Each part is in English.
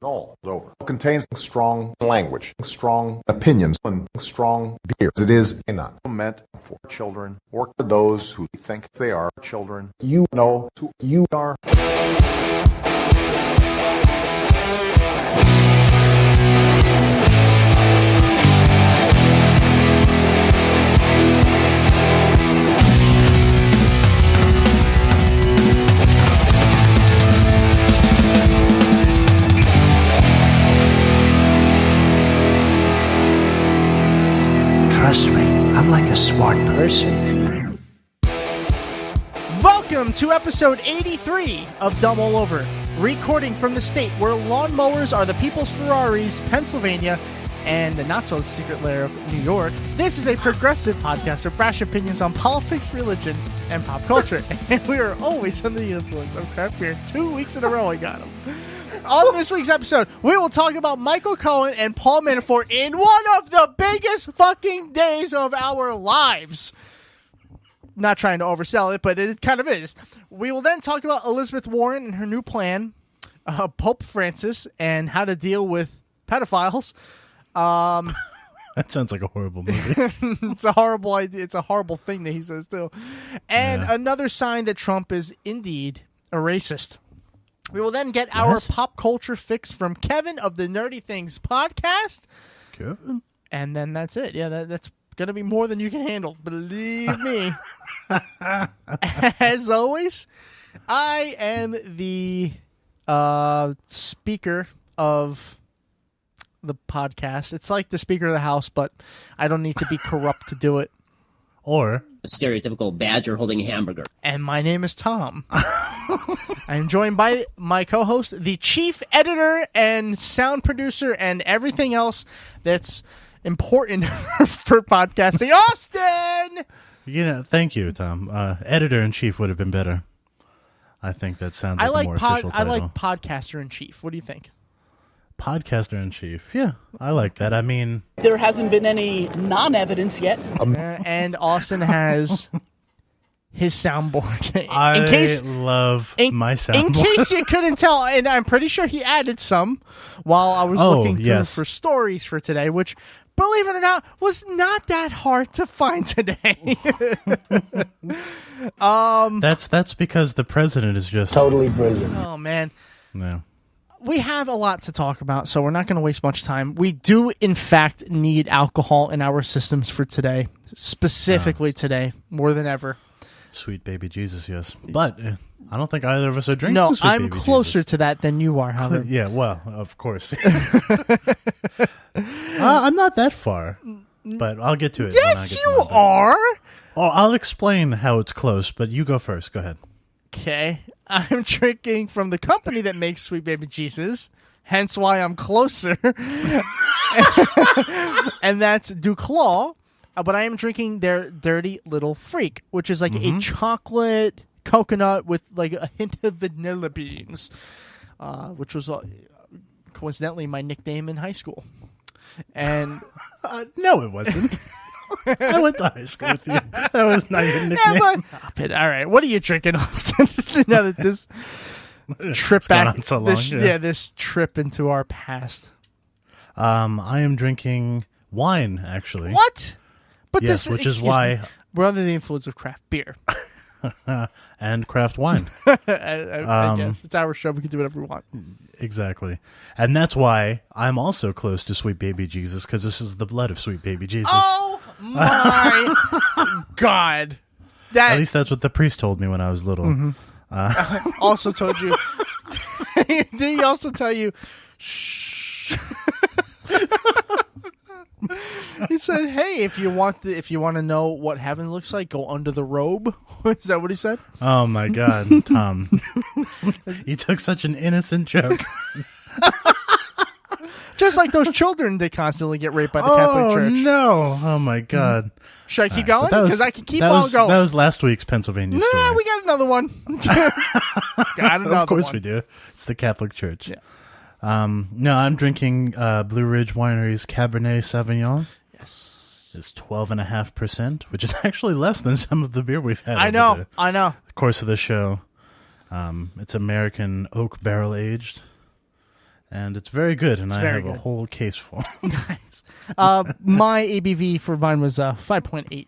all over. It contains strong language, strong opinions, and strong beer. It is not meant for children or for those who think they are children. You know who you are. Trust me, I'm like a smart person. Welcome to episode 83 of Dumb All Over, recording from the state where lawnmowers are the people's Ferraris, Pennsylvania, and the not-so-secret lair of New York. This is a progressive podcast with brash opinions on politics, religion, and pop culture. And we are always under the influence of craft beer. 2 weeks in a row I got them. On this week's episode, we will talk about Michael Cohen and Paul Manafort in one of the biggest fucking days of our lives. Not trying to oversell it, but it kind of is. We will then talk about Elizabeth Warren and her new plan, Pope Francis, and how to deal with pedophiles. That sounds like a horrible movie. It's a horrible idea. It's a horrible thing that he says, too. And another sign that Trump is indeed a racist. We will then get our pop culture fix from Kevin of the Nerdy Things podcast. Good. And then that's it. Yeah, that's going to be more than you can handle. Believe me. As always, I am the speaker of the podcast. It's like the Speaker of the House, but I don't need to be corrupt to do it. Or a stereotypical badger holding a hamburger. And my name is Tom. I'm joined by my co-host, the chief editor and sound producer and everything else that's important for podcasting, Austin! Thank you, Tom. Editor-in-chief would have been better. I think that sounds like a more official title. I like podcaster-in-chief. What do you think? Podcaster-in-chief. Yeah, I like that. I mean, there hasn't been any non-evidence yet. And Austin has his soundboard. I love my soundboard. In case you couldn't tell, and I'm pretty sure he added some while I was looking through for stories for today, which, believe it or not, was not that hard to find today. That's because the president is just Totally brilliant. Oh, man. No. We have a lot to talk about, so we're not going to waste much time. We do, in fact, need alcohol in our systems for today, specifically today, more than ever. Sweet baby Jesus, yes. But I don't think either of us are drinking No, sweet I'm baby closer Jesus. to that than you are, Howard. Yeah, well, of course. I'm not that far, but I'll get to it. Yes, you are! Oh, I'll explain how it's close, but you go first. Go ahead. Okay. I'm drinking from the company that makes Sweet Baby Jesus, hence why I'm closer. And that's Duclaw. But I am drinking their Dirty Little Freak, which is like a chocolate coconut with like a hint of vanilla beans, which was coincidentally my nickname in high school. And no, it wasn't. I went to high school with you. That was not your nickname. All right, what are you drinking, Austin? Now that this trip back, on so long, this trip into our past. I am drinking wine, actually. What? But yes, which is why we're under the influence of craft beer and craft wine. I guess it's our show; we can do whatever we want. Exactly, and that's why I'm also close to Sweet Baby Jesus, because this is the blood of Sweet Baby Jesus. Oh my God! At least that's what the priest told me when I was little. Mm-hmm. Also told you. Did he also tell you? Shh. He said, "Hey, if you want to know what heaven looks like, go under the robe." Is that what he said? Oh my God, Tom! You took such an innocent joke. Just like those children, they constantly get raped by the Catholic Church. No! Oh my God! Should I keep going? Because I can keep on going. That was last week's Pennsylvania story. Nah, we got another one. Got another Of course one. we do. It's the Catholic Church. Yeah. No, I'm drinking Blue Ridge Winery's Cabernet Sauvignon. Yes. It's 12.5%, which is actually less than some of the beer we've had. I know. The course of the show. It's American oak barrel aged. And it's very good, and I have a whole case for it. Nice. My ABV for mine was 5.8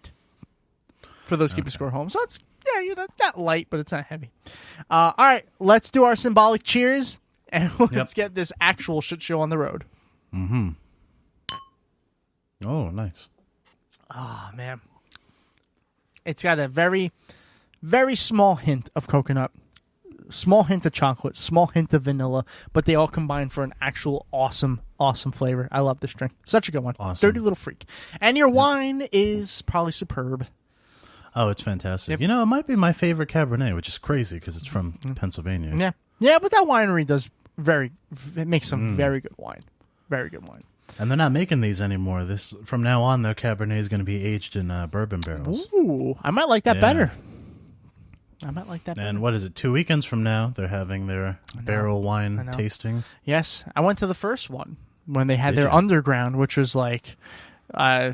for those keeping score home. So it's, not light, but it's not heavy. All right, let's do our symbolic cheers, and let's get this actual shit show on the road. Mm-hmm. Oh, nice. Oh, man. It's got a very, very small hint of coconut. Small hint of chocolate, small hint of vanilla, but they all combine for an actual awesome, awesome flavor. I love this drink. Such a good one. Awesome. Dirty little freak. And your wine is probably superb. Oh, it's fantastic. It might be my favorite Cabernet, which is crazy because it's from Pennsylvania. Yeah. Yeah, but that winery it makes some very good wine. Very good wine. And they're not making these anymore. From now on, their Cabernet is going to be aged in bourbon barrels. Ooh, I might like that better. And what is it? 2 weekends from now, they're having their barrel wine tasting. Yes. I went to the first one when they had their underground, which was like, I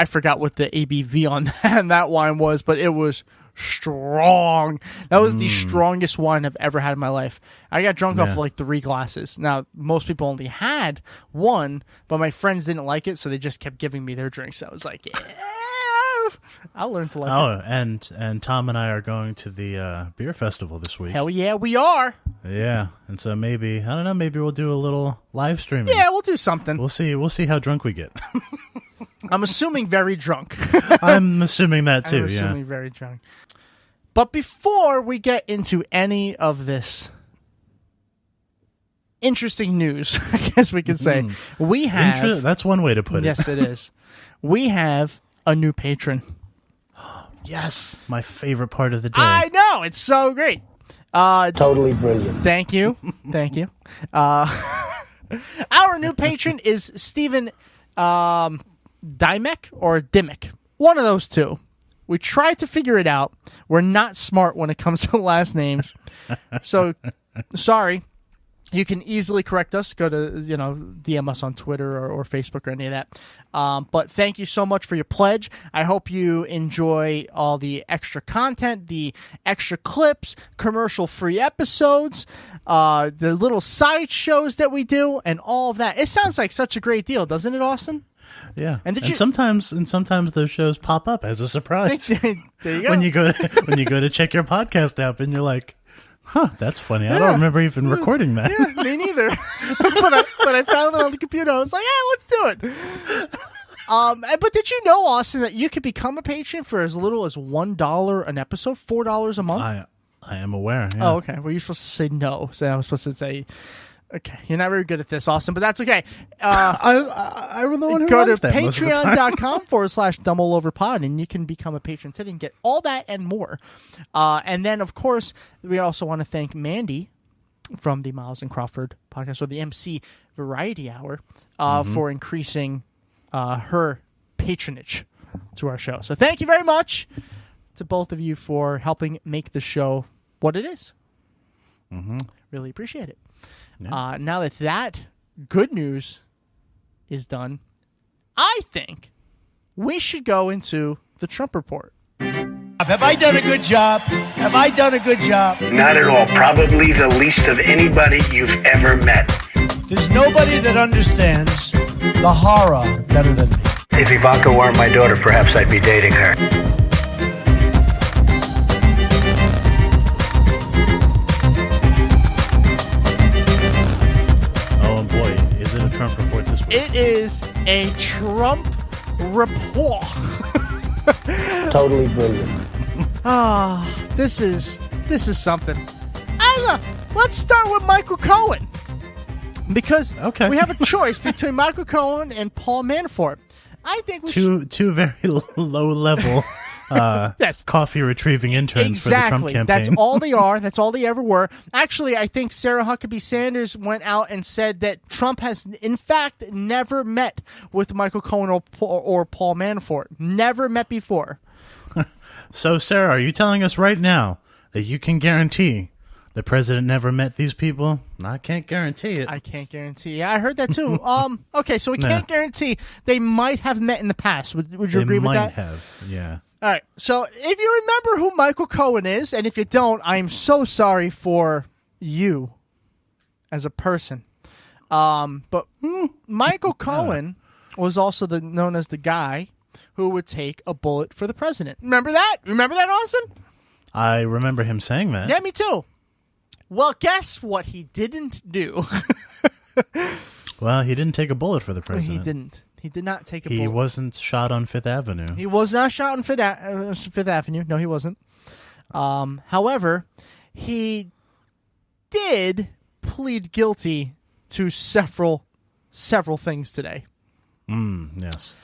forgot what the ABV on that wine was, but it was strong. That was the strongest wine I've ever had in my life. I got drunk off like 3 glasses. Now, most people only had 1, but my friends didn't like it, so they just kept giving me their drinks. I was like, yeah. I learned to like it. Oh, and Tom and I are going to the beer festival this week. Hell yeah, we are. Yeah, and so maybe we'll do a little live streaming. Yeah, we'll do something. We'll see how drunk we get. I'm assuming very drunk. I'm assuming that too. I'm assuming very drunk. But before we get into any of this interesting news, I guess we could say, we have... That's one way to put it. Yes, it is. We have a new patron. Yes, my favorite part of the day. I know, it's so great. Totally brilliant. Thank you. Our new patron is Stephen Dymek or Dimmick. One of those two. We tried to figure it out. We're not smart when it comes to last names. So, sorry. You can easily correct us. Go to, DM us on Twitter or Facebook or any of that. But thank you so much for your pledge. I hope you enjoy all the extra content, the extra clips, commercial-free episodes, the little side shows that we do, and all of that. It sounds like such a great deal, doesn't it, Austin? Yeah, and sometimes those shows pop up as a surprise. There you go. When you go to check your podcast app, and you're like, "Huh, that's funny. Yeah. I don't remember even recording that." Yeah, me neither. but I found it on the computer. I was like, "Yeah, let's do it." But did you know, Austin, that you could become a patron for as little as $1 an episode, $4 a month? I am aware. Yeah. Oh, okay. Well, you're supposed to say no. So I was supposed to say. Okay, you're not very good at this, Austin, but that's okay. I'm the one who go to runs that patreon.com/dumbleoverpod, and you can become a patron today and get all that and more. And then, of course, we also want to thank Mandy from the Miles and Crawford podcast, or the MC Variety Hour, for increasing her patronage to our show. So thank you very much to both of you for helping make the show what it is. Really appreciate it. Yeah. Now that good news is done, I think we should go into the Trump report. Have I done a good job? Have I done a good job? Not at all. Probably the least of anybody you've ever met. There's nobody that understands the horror better than me. If Ivanka weren't my daughter, perhaps I'd be dating her. Trump report this week. It is a Trump report. Totally brilliant. This is something. I don't know. Let's start with Michael Cohen, because we have a choice between Michael Cohen and Paul Manafort. I think we two very low level coffee retrieving interns for the Trump campaign. That's all they are. That's all they ever were. Actually, I think Sarah Huckabee Sanders went out and said that Trump has, in fact, never met with Michael Cohen or Paul Manafort. Never met before. So, Sarah, are you telling us right now that you can guarantee the president never met these people? I can't guarantee it. I can't guarantee. Yeah, I heard that too. Okay, so we can't guarantee. They might have met in the past. Would you agree with that? They might have, yeah. All right, so if you remember who Michael Cohen is, and if you don't, I'm so sorry for you as a person. But Michael Cohen was also known as the guy who would take a bullet for the president. Remember that? Remember that, Austin? I remember him saying that. Yeah, me too. Well, guess what he didn't do? Well, he didn't take a bullet for the president. He didn't. He did not take a bullet. He wasn't shot on Fifth Avenue. He was not shot on Fifth Avenue. No, he wasn't. However, he did plead guilty to several things today. Yes.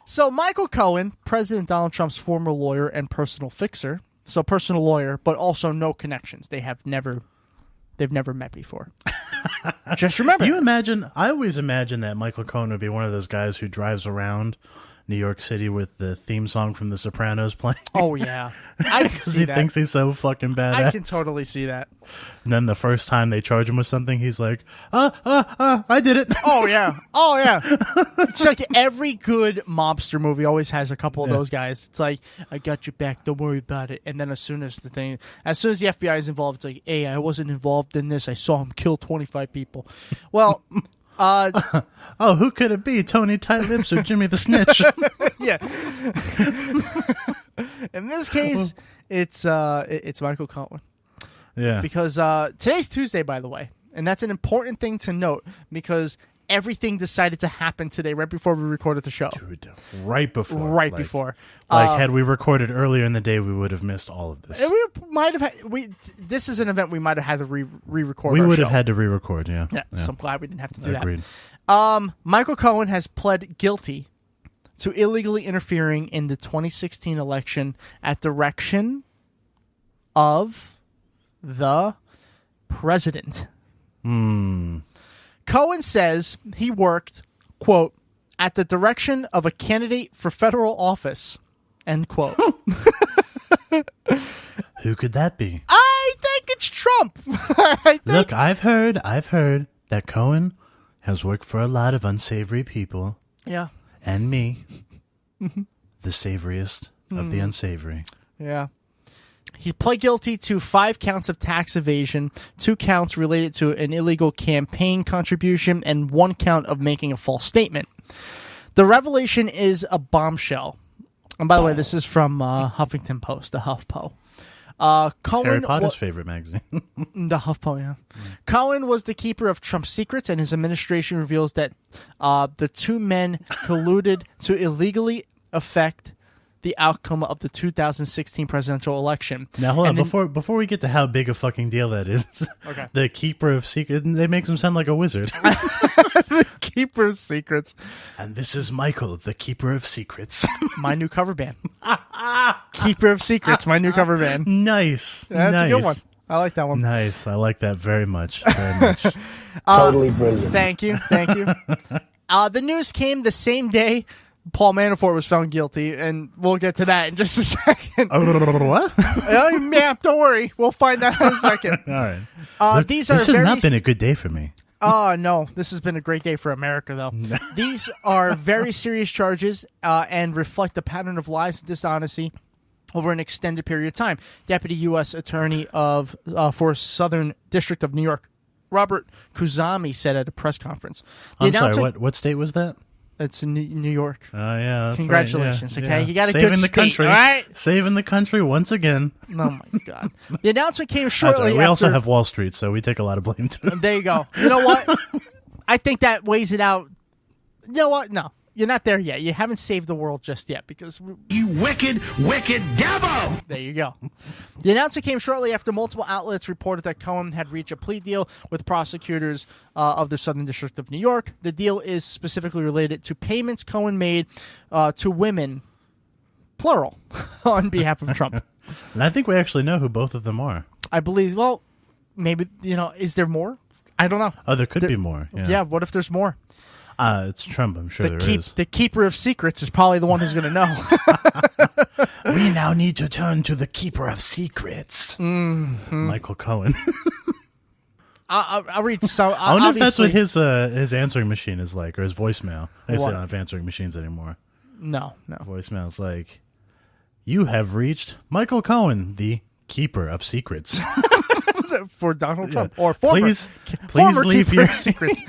So Michael Cohen, President Donald Trump's former lawyer and personal fixer, so personal lawyer, but also no connections. They've never met before. Just remember. You imagine? I always imagine that Michael Cohen would be one of those guys who drives around New York City with the theme song from The Sopranos playing. Oh yeah, I can see he that. Thinks he's so fucking badass. I can totally see that. And then the first time they charge him with something, he's like, I did it. Oh yeah. It's like every good mobster movie always has a couple of those guys. It's like, I got your back, don't worry about it. And then as soon as the FBI is involved, it's like, hey, I wasn't involved in this. I saw him kill 25 people. Well, who could it be? Tony Tight Lips or Jimmy the Snitch? Yeah. In this case, it's Michael Cohen. Yeah. Because today's Tuesday, by the way, and that's an important thing to note because everything decided to happen today right before we recorded the show. Dude, right before. Before. Had we recorded earlier in the day, we would have missed all of this. We might have this is an event we might have had to re-record. We would show. have had to re-record, yeah. Yeah. So I'm glad we didn't have to do Agreed. that. Michael Cohen has pled guilty to illegally interfering in the 2016 election at the direction of the president. Cohen says he worked, quote, at the direction of a candidate for federal office, end quote. Who could that be? I think it's Trump. Look, I've heard that Cohen has worked for a lot of unsavory people. Yeah. And me, the savoriest of the unsavory. Yeah. He pled guilty to 5 counts of tax evasion, 2 counts related to an illegal campaign contribution, and 1 count of making a false statement. The revelation is a bombshell. And by the way, this is from Huffington Post, the HuffPo. Cohen Harry Potter's favorite magazine. The HuffPo, yeah. Cohen was the keeper of Trump's secrets, and his administration reveals that the 2 men colluded to illegally affect the outcome of the 2016 presidential election. Now, hold on. Before we get to how big a fucking deal that is, okay. The keeper of secrets, they make him sound like a wizard. The keeper of secrets. And this is Michael, the keeper of secrets. My new cover band. Keeper of Secrets, my new cover band. Nice. That's a good one. I like that one. Nice. I like that very much. Very much. Totally brilliant. Thank you. The news came the same day Paul Manafort was found guilty, and we'll get to that in just a second. What? Yeah, don't worry. We'll find that in a second. All right. Look, this has not been a good day for me. Oh, no. This has been a great day for America, though. These are very serious charges and reflect a pattern of lies and dishonesty over an extended period of time. Deputy U.S. Attorney for Southern District of New York, Robert Khuzami, said at a press conference. I'm sorry, what state was that? It's in New York. Oh, yeah. Congratulations, right, okay? Yeah. You got a Saving good the state, country. all right? Saving the country once again. Oh, my God. The announcement came shortly after... We also have Wall Street, so we take a lot of blame, too. There you go. You know what? I think that weighs it out. You know what? No. You're not there yet. You haven't saved the world just yet because... You wicked, wicked devil! There you go. The announcement came shortly after multiple outlets reported that Cohen had reached a plea deal with prosecutors of the Southern District of New York. The deal is specifically related to payments Cohen made to women, plural, on behalf of Trump. And I think we actually know who both of them are. I believe, well, maybe, is there more? I don't know. Oh, there could be more. Yeah, what if there's more? It's Trump, I'm sure there is. The keeper of secrets is probably the one who's going to know. We now need to turn to the keeper of secrets, Michael Cohen. I'll read some. I wonder if that's what his answering machine is like, or his voicemail. I guess they don't have answering machines anymore. No. Voicemail's like, you have reached Michael Cohen, the keeper of secrets. For Donald Trump or former, Please former leave keeper your of secrets.